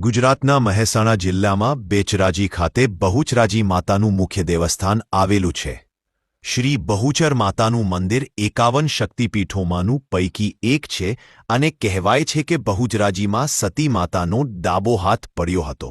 ગુજરાતના મહેસાણા જિલ્લામાં બેચરાજી ખાતે બહુચરાજી માતાનું મુખ્ય દેવસ્થાન આવેલું છે. શ્રી બહુચર માતાનું મંદિર 51 શક્તિપીઠોમાંનું પૈકી એક છે અને કહેવાય છે કે બહુચરાજીમાં સતી માતાનો ડાબો હાથ પડ્યો હતો.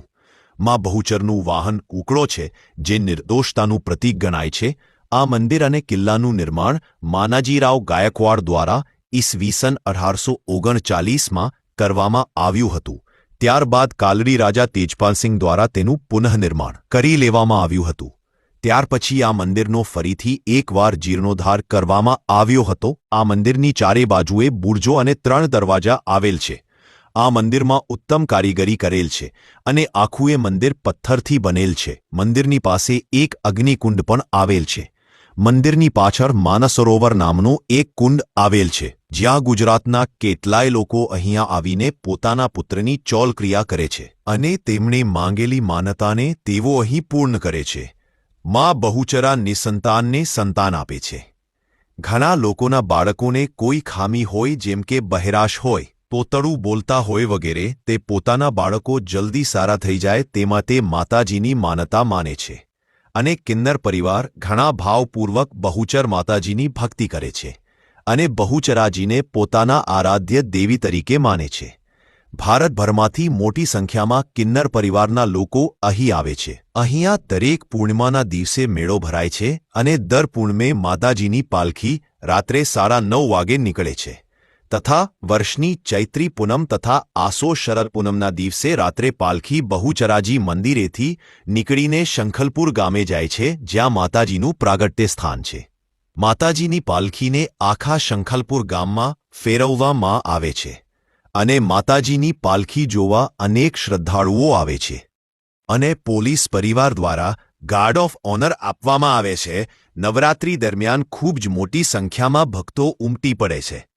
માં બહુચરનું વાહન કૂકડો છે, જે નિર્દોષતાનું પ્રતીક ગણાય છે. આ મંદિર અને કિલ્લાનું નિર્માણ માનાજીરાવ ગાયકવાડ દ્વારા ઈસવીસન 1839માં કરવામાં આવ્યું હતું. ત્યારબાદ કાલડી રાજા તેજપાલસિંહ દ્વારા તેનું પુનઃનિર્માણ કરી લેવામાં આવ્યું હતું. ત્યાર પછી આ મંદિરનો ફરીથી એકવાર જીર્ણોદ્ધાર કરવામાં આવ્યો હતો. આ મંદિરની ચારે બાજુએ બુર્જો અને 3 દરવાજા આવેલ છે. આ મંદિરમાં ઉત્તમ કારીગરી કરેલ છે અને આખું મંદિર પથ્થરથી બનેલ છે. મંદિરની પાસે એક અગ્નિકુંડ પણ આવેલ છે. મંદિરની પાછળ માનસરોવર નામનો એક કુંડ આવેલ છે, જ્યાં ગુજરાતના કેટલાય લોકો અહીંયા આવીને પોતાના પુત્રની ચોલક્રિયા કરે છે અને તેમણે માંગેલી માનતાને તેઓ અહીં પૂર્ણ કરે છે. માં બહુચરા નિસંતાનને સંતાન આપે છે. ઘણા લોકોના બાળકોને કોઈ ખામી હોય, જેમ કે બહેરાશ હોય, તોતડું બોલતા હોય વગેરે, તે પોતાના બાળકો જલ્દી સારા થઈ જાય તેમાં તે માતાજીની માનતા માને છે અને કિન્નર પરિવાર ઘણા ભાવપૂર્વક બહુચર માતાજીની ભક્તિ કરે છે અને બહુચરાજીને પોતાના આરાધ્ય દેવી તરીકે માને છે. ભારતભરમાંથી મોટી સંખ્યામાં કિન્નર પરિવારના લોકો અહીં આવે છે. અહીંયા દરેક પૂર્ણિમાના દિવસે મેળો ભરાય છે અને દર પૂર્ણિમે માતાજીની પાલખી રાત્રે 9:30 વાગે નીકળે છે તથા વર્ષની ચૈત્રી પૂનમ તથા આસો શરદ પૂનમના દિવસે રાત્રે પાલખી બહુચરાજી મંદિરેથી નીકળીને શંખલપુર ગામે જાય છે, જ્યાં માતાજીનું પ્રાગટ્ય સ્થાન છે. માતાજીની પાલખીને આખા શંખલપુર ગામમાં ફેરવવામાં આવે છે અને માતાજીની પાલખી જોવા અનેક શ્રદ્ધાળુઓ આવે છે અને પોલીસ પરિવાર દ્વારા ગાર્ડ ઓફ ઓનર આપવામાં આવે છે. નવરાત્રી દરમિયાન ખૂબ જ મોટી સંખ્યામાં ભક્તો ઉમટી પડે છે.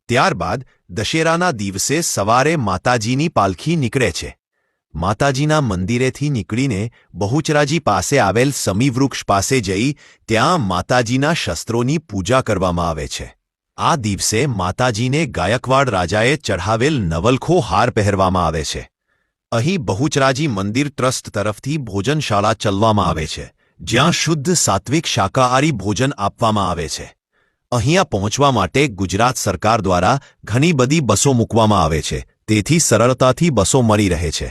ત્યારબાદ દશેરાના દિવસે સવારે માતાજીની પાલખી નીકળે છે. માતાજીના મંદિરેથી નીકળીને બહુચરાજી પાસે આવેલ સમી વૃક્ષ પાસે જઈ ત્યાં માતાજીના શસ્ત્રોની પૂજા કરવામાં આવે છે. આ દિવસે માતાજીને ગાયકવાડ રાજાએ ચઢાવેલ નવલખો હાર પહેરવામાં આવે છે. અહીં બહુચરાજી મંદિર ટ્રસ્ટ તરફથી ભોજનશાળા ચલાવવામાં આવે છે, જ્યાં શુદ્ધ સાત્વિક શાકાહારી ભોજન આપવામાં આવે છે. અહીંયા પહોંચવા માટે ગુજરાત સરકાર દ્વારા ઘણી બધી બસો મૂકવામાં આવે છે, તેથી સરળતાથી બસો મળી રહે છે.